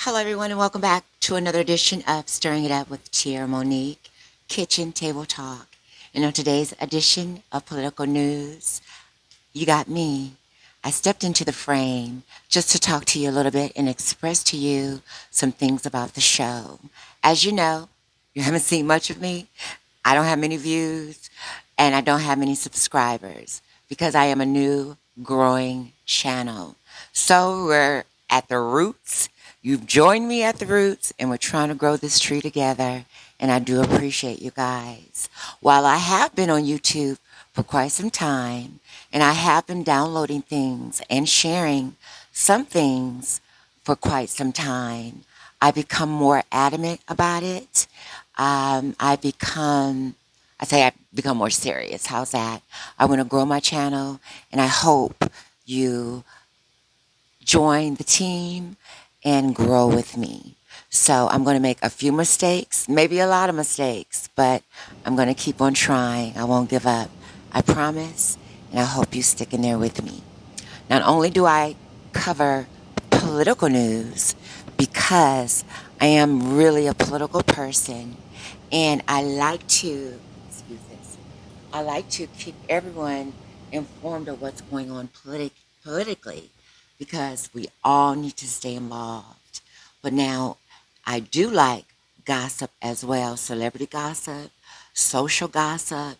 Hello, everyone, and welcome back to another edition of Stirring It Up with Tierra Monique, Kitchen Table Talk. And on today's edition of Political News, you got me. I stepped into the frame just to talk to you a little bit and express to you some things about the show. As you know, you haven't seen much of me. I don't have many views, and I don't have many subscribers because I am a new growing channel. So we're at the roots. You've joined me at the roots, and we're trying to grow this tree together, and I do appreciate you guys. While I have been on YouTube for quite some time, and I have been downloading things and sharing some things for quite some time, I become more adamant about it. I become more serious. How's that? I want to grow my channel, and I hope you join the team and grow with me. So I'm going to make a few mistakes, maybe a lot of mistakes, but I'm going to keep on trying. I won't give up. I promise, and I hope you stick in there with me. Not only do I cover political news because I am really a political person, and I like to, I like to keep everyone informed of what's going on politically because we all need to stay involved. But now I do like gossip as well, celebrity gossip, social gossip,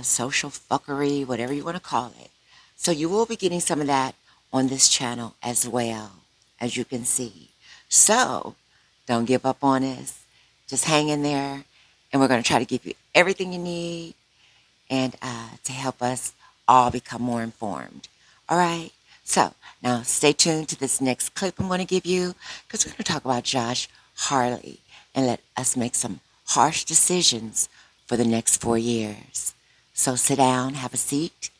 social fuckery, whatever you want to call it. So you will be getting some of that on this channel as well, as you can see. So don't give up on us. Just hang in there, and we're going to try to give you everything you need and to help us all become more informed. All right? So now stay tuned to this next clip I'm going to give you because we're going to talk about Josh Hawley and let us make some harsh decisions for the next 4 years. So sit down, have a seat,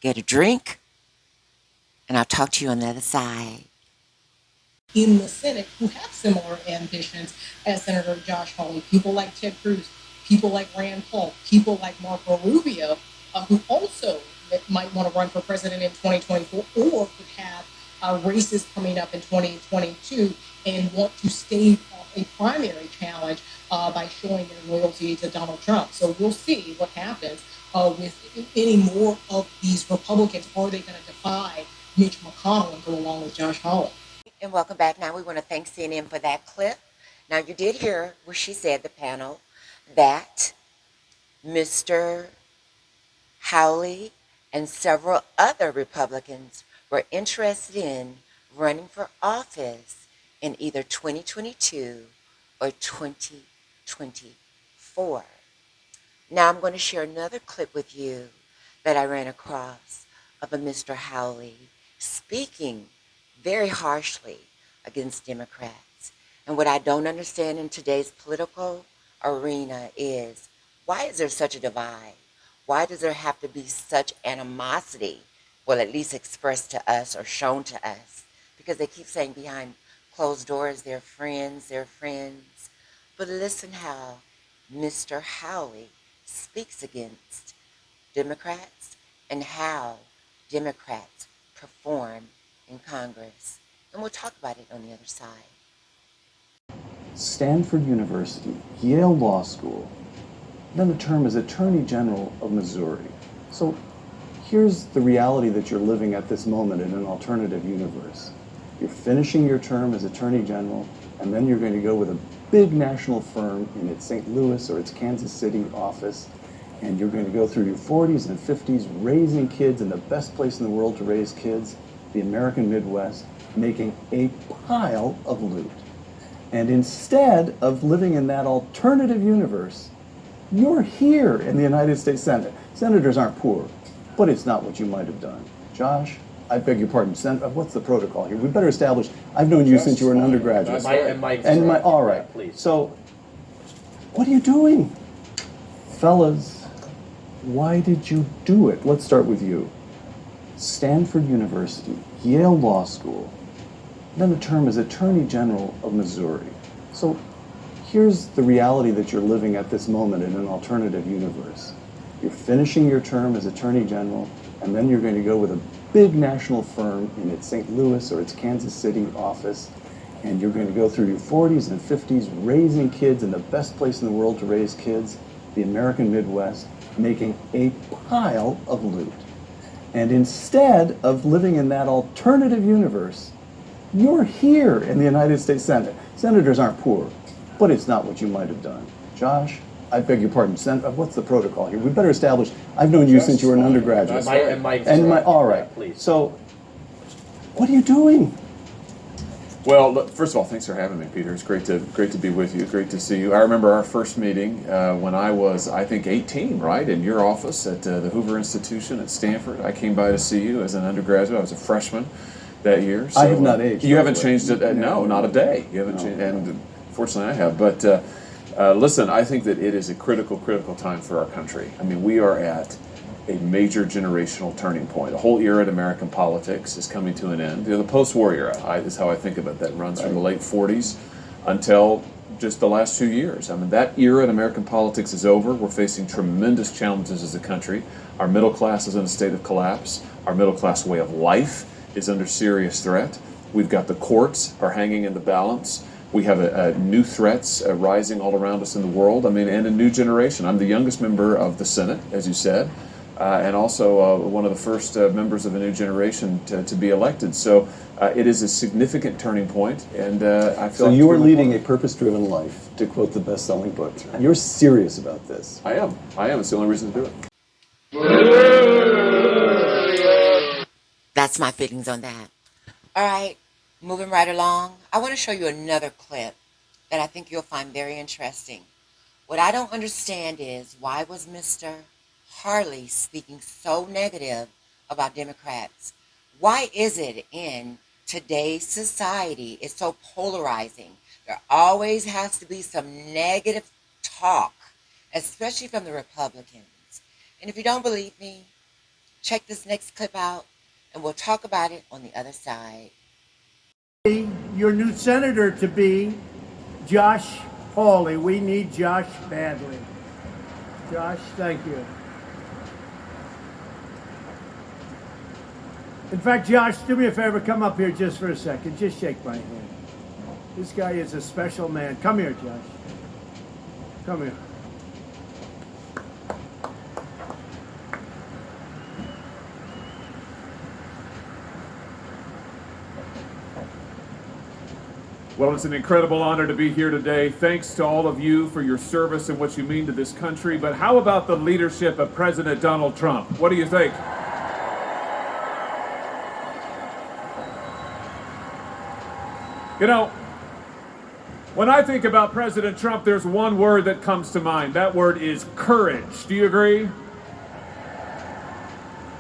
get a drink, and I'll talk to you on the other side. In the Senate who have similar ambitions as Senator Josh Hawley, people like Ted Cruz, people like Rand Paul, people like Marco Rubio, who also might want to run for president in 2024 or could have races coming up in 2022 and want to stave off a primary challenge by showing their loyalty to Donald Trump. So we'll see what happens with any more of these Republicans. Are they going to defy Mitch McConnell and go along with Josh Hawley? And welcome back. Now we want to thank CNN for that clip. Now you did hear what she said, the panel, that Mr. Hawley and several other Republicans were interested in running for office in either 2022 or 2024. Now I'm going to share another clip with you that I ran across of a Mr. Hawley speaking very harshly against Democrats. And what I don't understand in today's political arena is, why is there such a divide? Why does there have to be such animosity, well, at least expressed to us or shown to us? Because they keep saying behind closed doors they're friends. But listen how Mr. Hawley speaks against Democrats and how Democrats perform in Congress. And we'll talk about it on the other side. Stanford University, Yale Law School, then a term as Attorney General of Missouri. So here's the reality that you're living at this moment in an alternative universe. You're finishing your term as Attorney General, and then you're going to go with a big national firm in its St. Louis or its Kansas City office, and you're going to go through your 40s and 50s raising kids in the best place in the world to raise kids, the American Midwest, making a pile of loot. And instead of living in that alternative universe, you're here in the United States Senate. Senators aren't poor, but it's not what you might have done. Josh, I beg your pardon, what's the protocol here? We better establish, I've known you since you were an undergraduate. All right, please. So, what are you doing? Fellas, why did you do it? Let's start with you. Stanford University, Yale Law School, then a term as Attorney General of Missouri. So here's the reality that you're living at this moment in an alternative universe. You're finishing your term as Attorney General, and then you're going to go with a big national firm in its St. Louis or its Kansas City office, and you're going to go through your 40s and 50s raising kids in the best place in the world to raise kids, the American Midwest, making a pile of loot. And instead of living in that alternative universe, you're here in the United States Senate. Senators aren't poor, but it's not what you might have done. Josh, I beg your pardon, what's the protocol here? We better establish, I've known you since you were an undergraduate. All right, please. So, what are you doing? Well, look, first of all, thanks for having me, Peter. It's great to be with you. Great to see you. I remember our first meeting when I was, I think, 18, right, in your office at the Hoover Institution at Stanford. I came by to see you as an undergraduate. I was a freshman that year. So, I have not aged. You haven't changed it? No, not a day. You haven't changed, and fortunately, I have. But listen, I think that it is a critical time for our country. I mean, we are at a major generational turning point. A whole era in American politics is coming to an end. The post-war era is how I think of it. That runs from the late 40s until just the last 2 years. I mean, that era in American politics is over. We're facing tremendous challenges as a country. Our middle class is in a state of collapse. Our middle class way of life is under serious threat. We've got the courts are hanging in the balance. We have new threats rising all around us in the world. I mean, and a new generation. I'm the youngest member of the Senate, as you said. And also one of the first members of a new generation to be elected. So it is a significant turning point, and I feel. So you are leading a purpose-driven life, to quote the best-selling book. You're serious about this. I am. It's the only reason to do it. That's my feelings on that. All right, moving right along. I want to show you another clip that I think you'll find very interesting. What I don't understand is, why was Mr. Hawley speaking so negative about Democrats? Why is it in today's society it's so polarizing? There always has to be some negative talk, especially from the Republicans. And if you don't believe me, check this next clip out, and we'll talk about it on the other side. Your new senator to be Josh Hawley. We need Josh badly. Josh, thank you. In fact, Josh, do me a favor, come up here just for a second. Just shake my hand. This guy is a special man. Come here, Josh. Come here. Well, it's an incredible honor to be here today. Thanks to all of you for your service and what you mean to this country. But how about the leadership of President Donald Trump? What do you think? You know, when I think about President Trump, there's one word that comes to mind. That word is courage. Do you agree?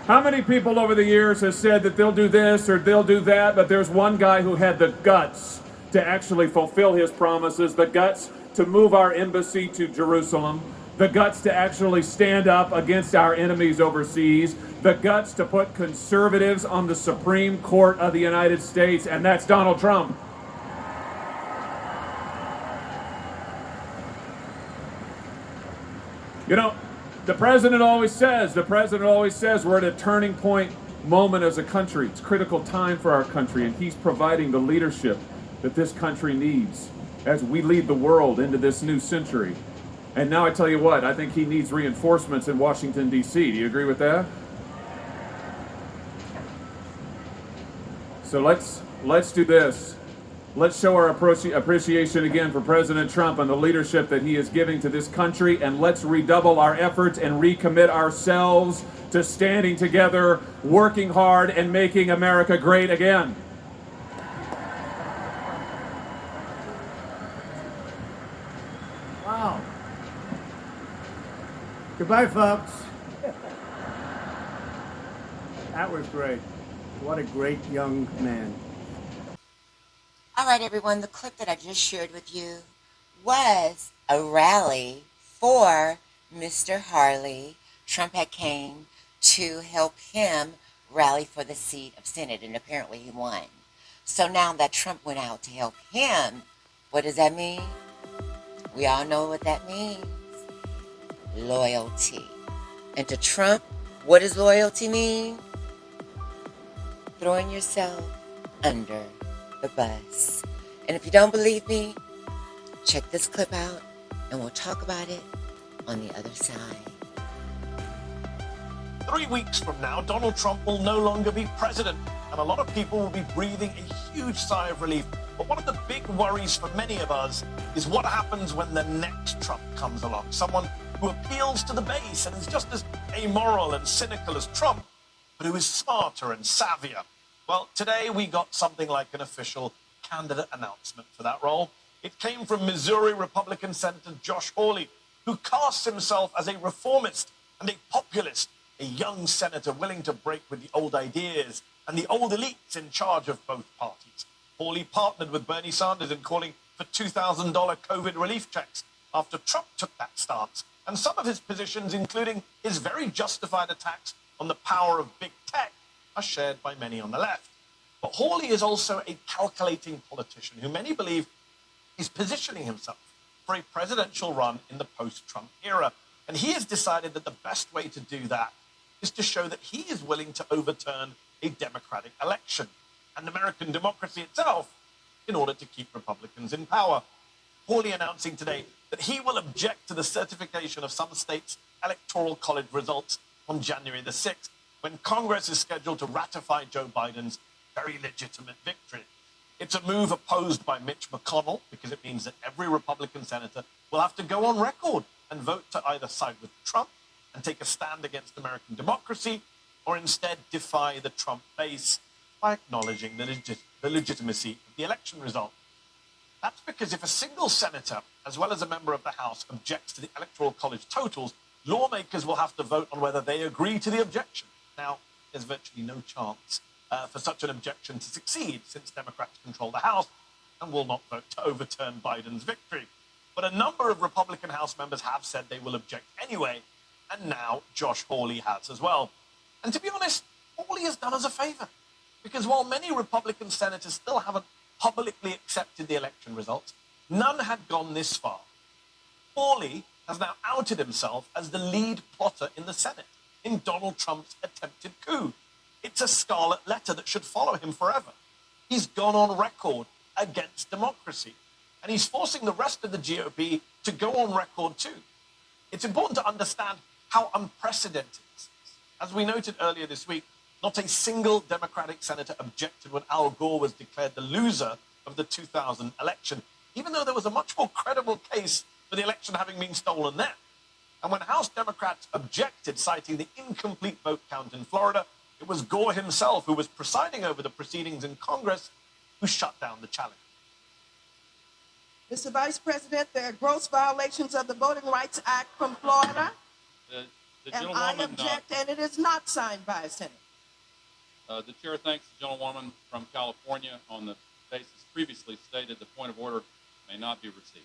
How many people over the years have said that they'll do this or they'll do that, but there's one guy who had the guts to actually fulfill his promises, the guts to move our embassy to Jerusalem, the guts to actually stand up against our enemies overseas, the guts to put conservatives on the Supreme Court of the United States, and that's Donald Trump. You know, the president always says we're at a turning point moment as a country. It's a critical time for our country, and he's providing the leadership that this country needs as we lead the world into this new century. And now I tell you what, I think he needs reinforcements in Washington, D.C. Do you agree with that? So let's do this. Let's show our appreciation again for President Trump and the leadership that he is giving to this country, and let's redouble our efforts and recommit ourselves to standing together, working hard, and making America great again. Wow. Goodbye, folks. That was great. What a great young man. All right, everyone, the clip that I just shared with you was a rally for Mr. Hawley. Trump had came to help him rally for the seat of Senate, and apparently he won. So now that Trump went out to help him, what does that mean? We all know what that means. Loyalty. And to Trump, what does loyalty mean? Throwing yourself under the bus. And if you don't believe me, check this clip out and we'll talk about it on the other side. 3 weeks from now, Donald Trump will no longer be president, and a lot of people will be breathing a huge sigh of relief. But one of the big worries for many of us is what happens when the next Trump comes along, someone who appeals to the base and is just as amoral and cynical as Trump, but who is smarter and savvier. Well, today we got something like an official candidate announcement for that role. It came from Missouri Republican Senator Josh Hawley, who casts himself as a reformist and a populist, a young senator willing to break with the old ideas and the old elites in charge of both parties. Hawley partnered with Bernie Sanders in calling for $2,000 COVID relief checks after Trump took that stance. And some of his positions, including his very justified attacks on the power of big tech, are shared by many on the left. But Hawley is also a calculating politician who many believe is positioning himself for a presidential run in the post-Trump era. And he has decided that the best way to do that is to show that he is willing to overturn a democratic election and American democracy itself in order to keep Republicans in power. Hawley announcing today that he will object to the certification of some states' electoral college results on January the 6th, when Congress is scheduled to ratify Joe Biden's very legitimate victory. It's a move opposed by Mitch McConnell because it means that every Republican senator will have to go on record and vote to either side with Trump and take a stand against American democracy, or instead defy the Trump base by acknowledging the legitimacy of the election result. That's because if a single senator, as well as a member of the House, objects to the Electoral College totals, lawmakers will have to vote on whether they agree to the objection. Now, there's virtually no chance for such an objection to succeed, since Democrats control the House and will not vote to overturn Biden's victory. But a number of Republican House members have said they will object anyway, and now Josh Hawley has as well. And to be honest, Hawley has done us a favor, because while many Republican senators still haven't publicly accepted the election results, none had gone this far. Hawley has now outed himself as the lead plotter in the Senate in Donald Trump's attempted coup. It's a scarlet letter that should follow him forever. He's gone on record against democracy, and he's forcing the rest of the GOP to go on record too. It's important to understand how unprecedented this is. As we noted earlier this week, not a single Democratic senator objected when Al Gore was declared the loser of the 2000 election, even though there was a much more credible case for the election having been stolen then. And when House Democrats objected, citing the incomplete vote count in Florida, it was Gore himself, who was presiding over the proceedings in Congress, who shut down the challenge. Mr. Vice President, there are gross violations of the Voting Rights Act from Florida. And I object, and it is not signed by a senator. The chair thanks the gentlewoman from California on the basis previously stated the point of order may not be received.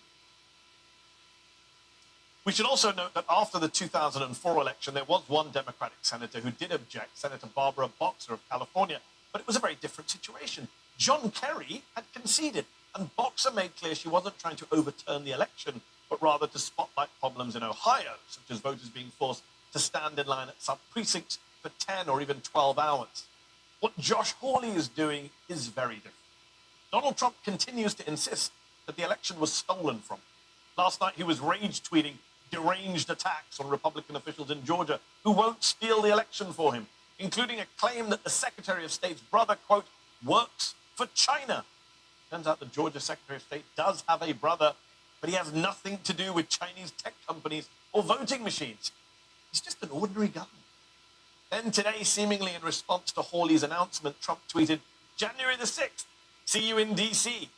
We should also note that after the 2004 election, there was one Democratic senator who did object, Senator Barbara Boxer of California, but it was a very different situation. John Kerry had conceded, and Boxer made clear she wasn't trying to overturn the election, but rather to spotlight problems in Ohio, such as voters being forced to stand in line at some precincts for 10 or even 12 hours. What Josh Hawley is doing is very different. Donald Trump continues to insist that the election was stolen from him. Last night, he was rage tweeting deranged attacks on Republican officials in Georgia who won't steal the election for him, including a claim that the Secretary of State's brother, quote, works for China. Turns out the Georgia Secretary of State does have a brother, but he has nothing to do with Chinese tech companies or voting machines. He's just an ordinary guy. Then today, seemingly in response to Hawley's announcement, Trump tweeted, January the 6th, see you in D.C.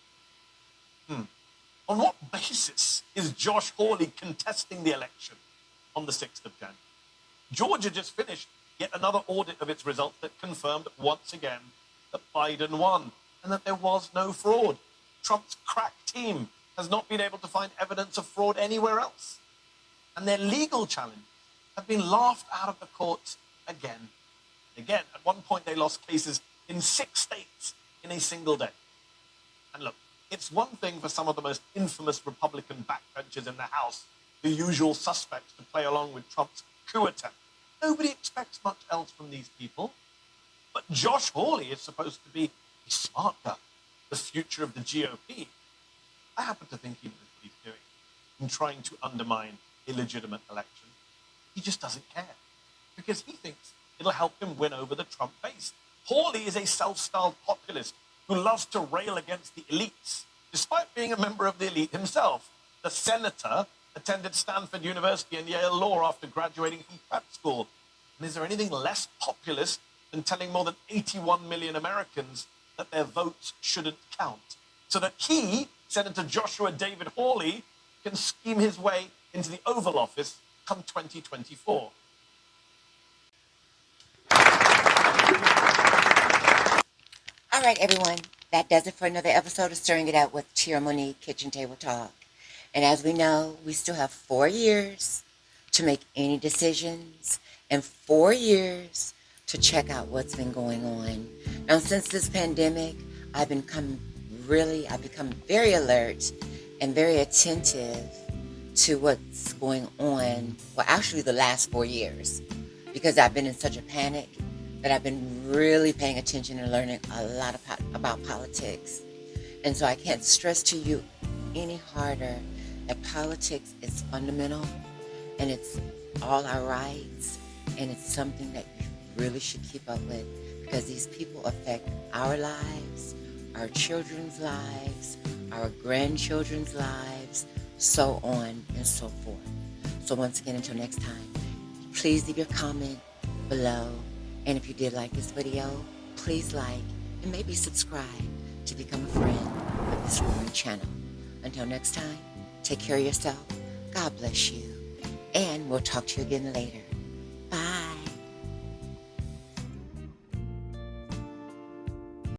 On what basis is Josh Hawley contesting the election on the 6th of January? Georgia just finished yet another audit of its results that confirmed once again that Biden won and that there was no fraud. Trump's crack team has not been able to find evidence of fraud anywhere else. And their legal challenges have been laughed out of the courts again and again. At one point, they lost cases in 6 states in a single day. And look, it's one thing for some of the most infamous Republican backbenchers in the House, the usual suspects, to play along with Trump's coup attempt. Nobody expects much else from these people. But Josh Hawley is supposed to be a smart guy, the future of the GOP. I happen to think he knows what he's doing in trying to undermine illegitimate election. He just doesn't care because he thinks it'll help him win over the Trump base. Hawley is a self-styled populist who loves to rail against the elites, despite being a member of the elite himself. The senator attended Stanford University and Yale Law after graduating from prep school. And is there anything less populist than telling more than 81 million Americans that their votes shouldn't count, so that he, Senator Joshua David Hawley, can scheme his way into the Oval Office come 2024? All right, everyone. That does it for another episode of Stirring It Up with Tia Monique Kitchen Table Talk. And as we know, we still have 4 years to make any decisions and 4 years to check out what's been going on. Now, since this pandemic, I've become very alert and very attentive to what's going on. Well, actually the last 4 years, because I've been in such a panic that I've been really paying attention and learning a lot about politics. And so I can't stress to you any harder that politics is fundamental and it's all our rights, and it's something that you really should keep up with, because these people affect our lives, our children's lives, our grandchildren's lives, so on and so forth. So once again, until next time, please leave your comment below. And if you did like this video, please like and maybe subscribe to become a friend of this growing channel. Until next time, take care of yourself. God bless you. And we'll talk to you again later.